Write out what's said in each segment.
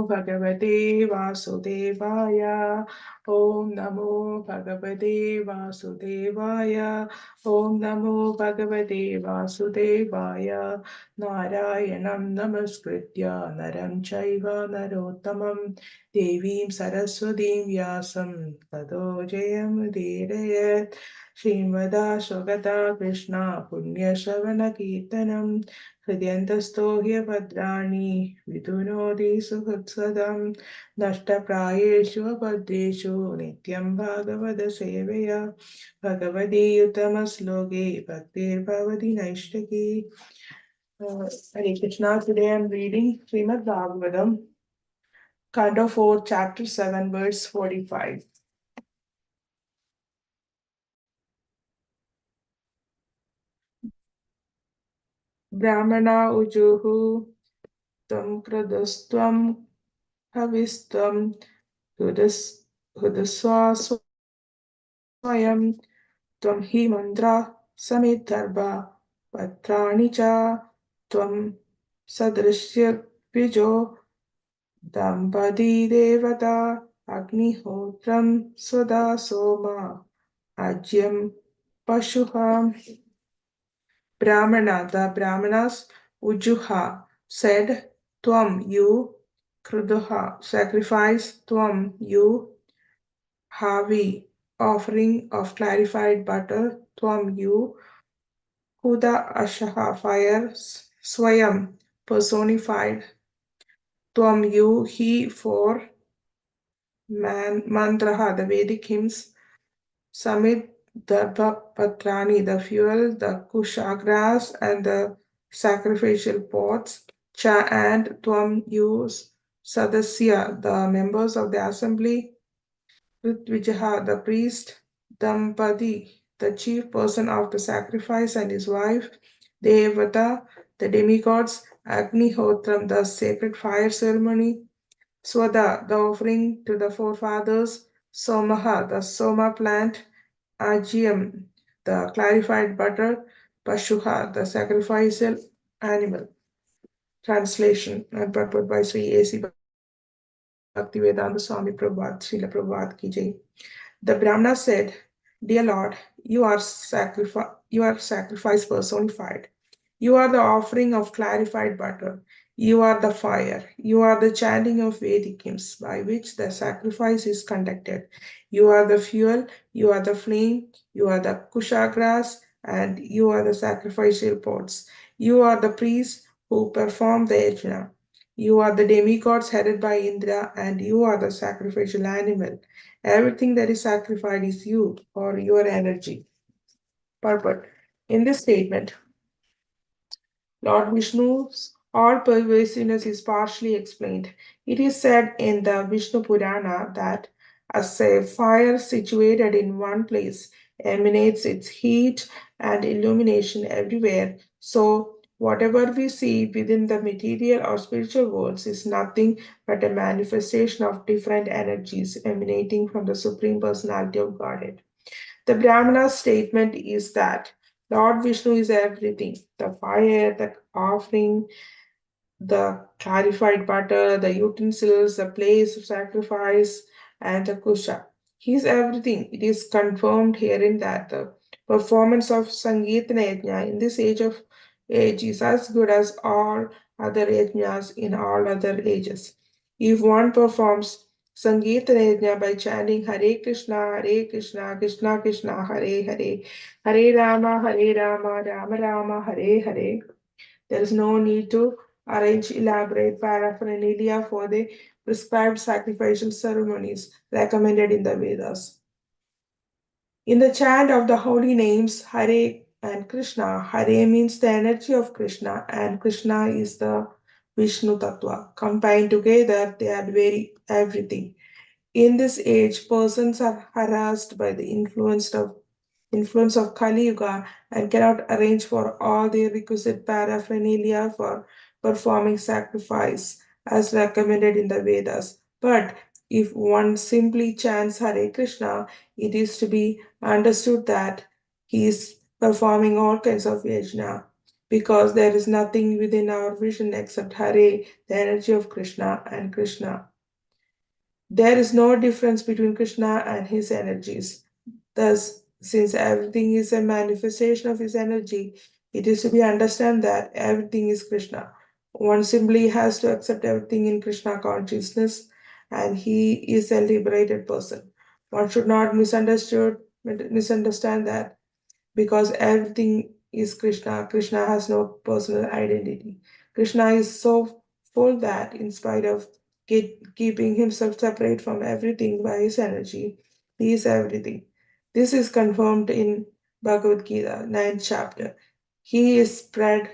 Bhagavate Vasudevaya. Om Namo Bhagavate Vasudevaya. Om Namo Bhagavate Vasudevaya. Narayanam Namaskritya Naram Chaiva Narottamam Devim Saraswatim Vyasam Tato Jayam Udayat. Srimada Shogata Krishna Punya Shavana Kirtanam Hridyantasto Bhadrani Vidunodi Sukhutsadam Nashtaprayeshu Abhaddeshu Nityam Bhagavada Sevaya Bhagavadi Uttamasloke Bhaktir Bhavati Naishtaki. Hare Krishna. Today I am reading Srimad Bhagavatam, Canto 4, Chapter 7, verse 45. Brahmana ujuhu tam kradastvam havistvam hudaswa swayam tvam hi mandra samidharva patrani cha tvam sadrishya vijo dampadi devata agnihotram swada soma ajyam pashuham. Brahmana, the Brahmanas, Ujuha, said, Tvam, you, Kruduha, sacrifice, Tvam, you, Havi, offering of clarified butter, Tvam, you, Huda Ashaha, fire, Swayam, personified, Tvam, you, he, for, Mantraha, the Vedic hymns, Samit, the Patrani, the fuel, the Kushagras, and the sacrificial pots, Cha and Tvam use Sadasya, the members of the assembly, Ritvijaha, the priest, Dampadi, the chief person of the sacrifice, and his wife, Devata, the demigods, Agnihotram, the sacred fire ceremony, Swada, the offering to the forefathers, Somaha, the Soma plant, Ajyam, the clarified butter, Pashuha, the sacrificial animal. Translation and purport by Sri A.C. Bhaktivedanta Swami Prabhupada, Srila Prabhupada Ki Jai. The Brahmana said, Dear Lord, you are sacrifice personified. You are the offering of clarified butter. You are the fire. You are the chanting of Vedic hymns by which the sacrifice is conducted. You are the fuel. You are the flame. You are the kushagras, and you are the sacrificial pots. You are the priests who perform the yajna. You are the demigods headed by Indra, and you are the sacrificial animal. Everything that is sacrificed is you or your energy. Purport. In this statement, Lord Vishnu's all-pervasiveness is partially explained. It is said in the Vishnu Purana that as a fire situated in one place emanates its heat and illumination everywhere, so whatever we see within the material or spiritual worlds is nothing but a manifestation of different energies emanating from the Supreme Personality of Godhead. The Brahmana's statement is that Lord Vishnu is everything: the fire, the offering, the clarified butter, the utensils, the place of sacrifice, and the kusha. He is everything. It is confirmed herein that the performance of Sangeetana Yajna in this age is as good as all other yajnas in all other ages. If one performs Sangeetana Yajna by chanting Hare Krishna, Krishna Krishna, Hare Hare, Hare Rama, Rama Rama, Hare Hare, there is no need to arrange elaborate paraphernalia for the prescribed sacrificial ceremonies recommended in the Vedas. In the chant of the holy names Hare and Krishna, Hare means the energy of Krishna and Krishna is the Vishnu Tattva. Combined together, they are everything. In this age, persons are harassed by the influence of Kali Yuga and cannot arrange for all the requisite paraphernalia for performing sacrifice as recommended in the Vedas. But if one simply chants Hare Krishna, it is to be understood that he is performing all kinds of yajna. because there is nothing within our vision except Hare, the energy of Krishna, and Krishna. There is no difference between Krishna and his energies. Thus, since everything is a manifestation of his energy, it is to be understood that everything is Krishna. One simply has to accept everything in Krishna consciousness, and he is a liberated person. One should not misunderstand that because everything is Krishna. Krishna has no personal identity. Krishna is so full that, in spite of keeping himself separate from everything by his energy, he is everything. This is confirmed in Bhagavad Gita, 9th chapter. He is spread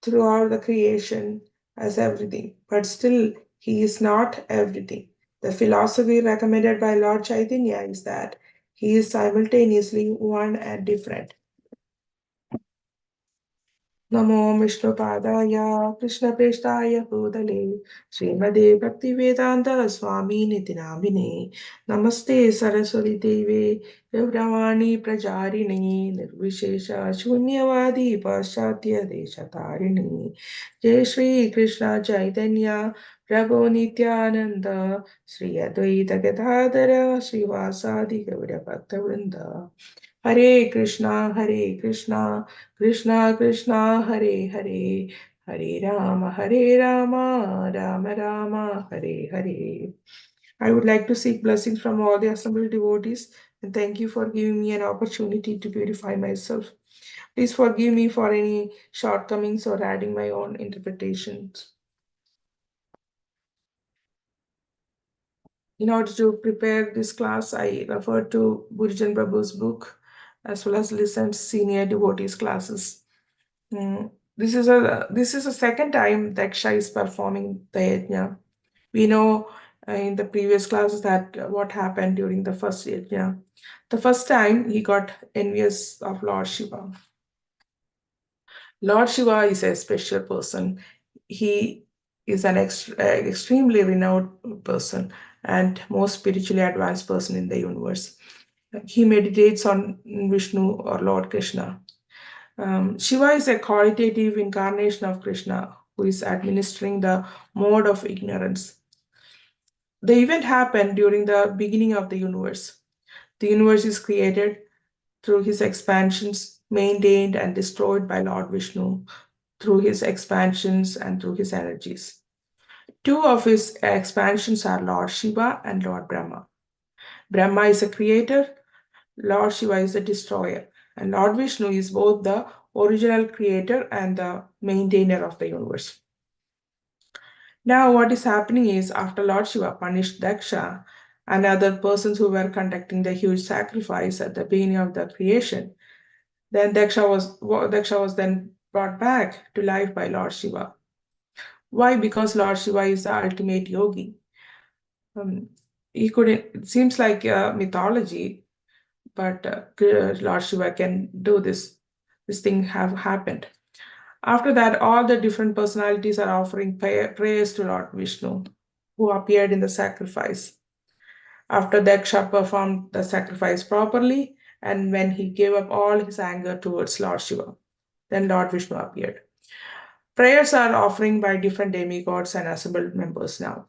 throughout the creation as everything, but still he is not everything. The philosophy recommended by Lord Chaitanya is that he is simultaneously one and different. नमो विष्णुपादाय कृष्णप्रेष्ठाय भूतले श्रीमदे भक्तिवेदान्त स्वामिनिति नामिने नमस्ते सरस्वती देवे गौरवाणी प्रचारिणे निर्विशेष शून्यवादी पाश्चात्य देशतारिणे जय श्री कृष्ण चैतन्य प्रभु नित्यानंद श्री अद्वैत गदाधर श्रीवासादि गौर भक्तवृंद हरे Krishna Krishna Krishna Hare Hare Hare Ram Ram Ram Hare Hare. I would like to seek blessings from all the assembled devotees and thank you for giving me an opportunity to purify myself. Please forgive me for any shortcomings or adding my own interpretations. In order to prepare this class, I referred to Gurujan Prabhu's book as well as listened senior devotees classes. This is a second time Daksha is performing the yajna. We know in the previous classes that what happened during the first yajna. The first time he got envious of Lord Shiva. Lord Shiva is a special person. He is an extremely renowned person and most spiritually advanced person in the universe. He meditates on Vishnu or Lord Krishna. Shiva is a qualitative incarnation of Krishna who is administering the mode of ignorance. The event happened during the beginning of the universe. The universe is created through his expansions, maintained and destroyed by Lord Vishnu through his expansions and through his energies. Two of his expansions are Lord Shiva and Lord Brahma. Brahma is a creator, Lord Shiva is the destroyer, and Lord Vishnu is both the original creator and the maintainer of the universe. Now, what is happening is after Lord Shiva punished Daksha and other persons who were conducting the huge sacrifice at the beginning of the creation, then Daksha was then brought back to life by Lord Shiva. Why? Because Lord Shiva is the ultimate yogi. It seems like mythology, but Lord Shiva can do this. This thing have happened. After that, all the different personalities are offering prayers to Lord Vishnu, who appeared in the sacrifice. After Daksha performed the sacrifice properly, and when he gave up all his anger towards Lord Shiva, then Lord Vishnu appeared. Prayers are offering by different demigods and assembled members now.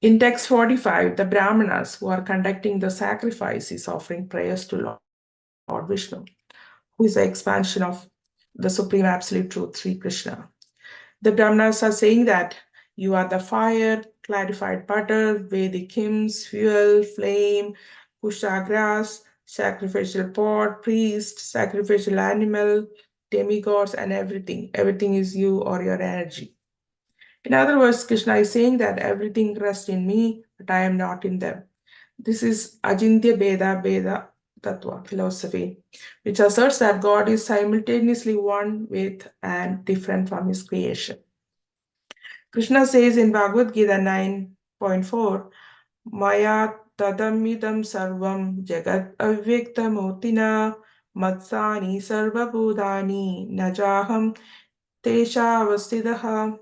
In text 45, the Brahmanas who are conducting the sacrifice is offering prayers to Lord Vishnu, who is the expansion of the Supreme Absolute Truth, Sri Krishna. The Brahmanas are saying that you are the fire, clarified butter, Vedic hymns, fuel, flame, kusha grass, sacrificial pot, priest, sacrificial animal, demigods, and everything. Everything is you or your energy. In other words, Krishna is saying that everything rests in me, but I am not in them. This is Ajintya Beda Tattva philosophy, which asserts that God is simultaneously one with and different from his creation. Krishna says in Bhagavad Gita 9.4, Maya tadamidam sarvam jagat avyaktamotina matsani sarvabhudani najaham tesha avasthidaha.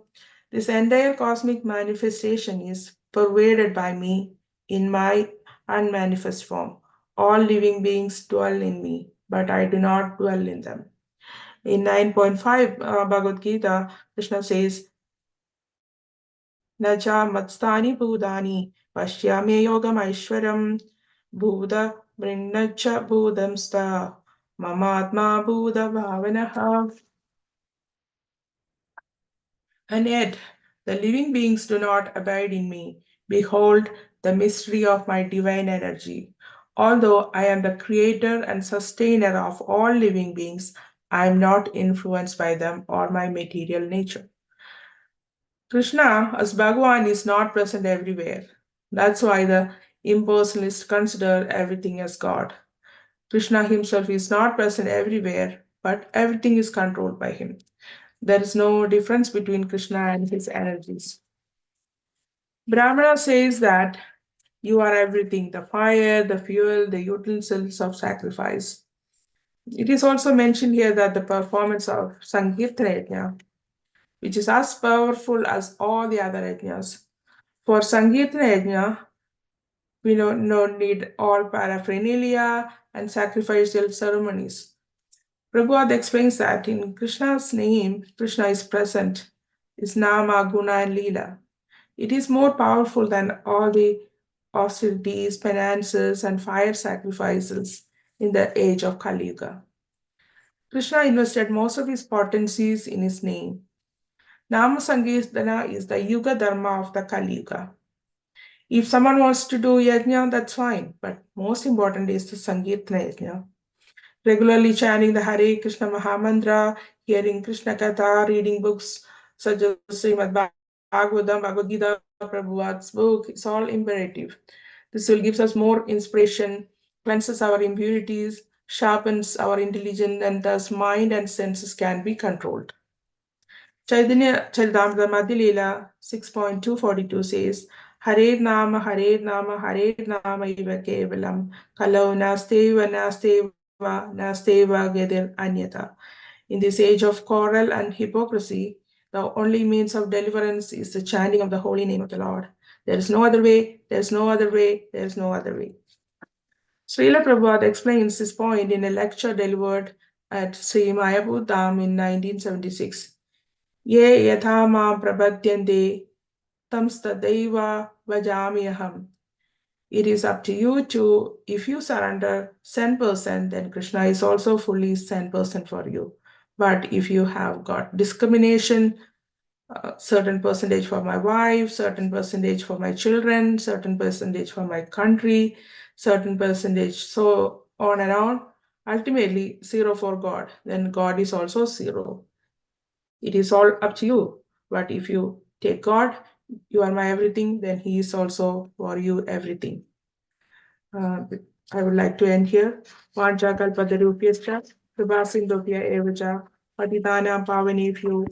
This entire cosmic manifestation is pervaded by me in my unmanifest form. All living beings dwell in me, but I do not dwell in them. In 9.5 Bhagavad Gita, Krishna says, Naja matstani bhudani pashyame yogam aishwaram bhuda vrinnacha bhudamsta mamatma bhuda bhavanaha. And yet, the living beings do not abide in me. Behold the mystery of my divine energy. Although I am the creator and sustainer of all living beings, I am not influenced by them or my material nature. Krishna, as Bhagavan, is not present everywhere. That's why the impersonalists consider everything as God. Krishna himself is not present everywhere, but everything is controlled by him. There is no difference between Krishna and his energies. Brahmana says that you are everything, the fire, the fuel, the utensils of sacrifice. It is also mentioned here that the performance of Sankirtana Yajna, which is as powerful as all the other yajnas. For Sankirtana Yajna, we no need all paraphernalia and sacrificial ceremonies. Prabhupada explains that in Krishna's name, Krishna is present, is Nama, Guna, and Leela. It is more powerful than all the austerities, penances, and fire sacrifices in the age of Kali Yuga. Krishna invested most of his potencies in his name. Nama Sankirtana is the Yuga Dharma of the Kali Yuga. If someone wants to do yajna, that's fine, but most important is the Sankirtana yajna. Regularly chanting the Hare Krishna Mahamantra, hearing Krishna Katha, reading books such as Srimad Bhagavatam, Bhagavad Gita, Prabhupada's book, it's all imperative. This will give us more inspiration, cleanses our impurities, sharpens our intelligence, and thus mind and senses can be controlled. Chaitanya Charitamrita Madhya 6.242 says, Hare Nama, Hare Nama, Hare Nama Iva Kevalam, Kalau Nasteva Gadir Anyata. In this age of quarrel and hypocrisy, the only means of deliverance is the chanting of the holy name of the Lord. There is no other way, there is no other way, there is no other way. Srila Prabhupada explains this point in a lecture delivered at Sri Mayapur Dham in 1976. Ye yatha ma prabhadyante tamstadaiva vajamyaham. It is up to you to, if you surrender 10%, then Krishna is also fully 10% for you. But if you have got discrimination, certain percentage for my wife, certain percentage for my children, certain percentage for my country, certain percentage, so on and on, ultimately 0 for God, then God is also 0. It is all up to you. But if you take God, you are my everything, then He is also for you everything. I would like to end here. Vanja kalpatarupyascha, Prabhasindopya evacha, Patitanam pavanebhyo,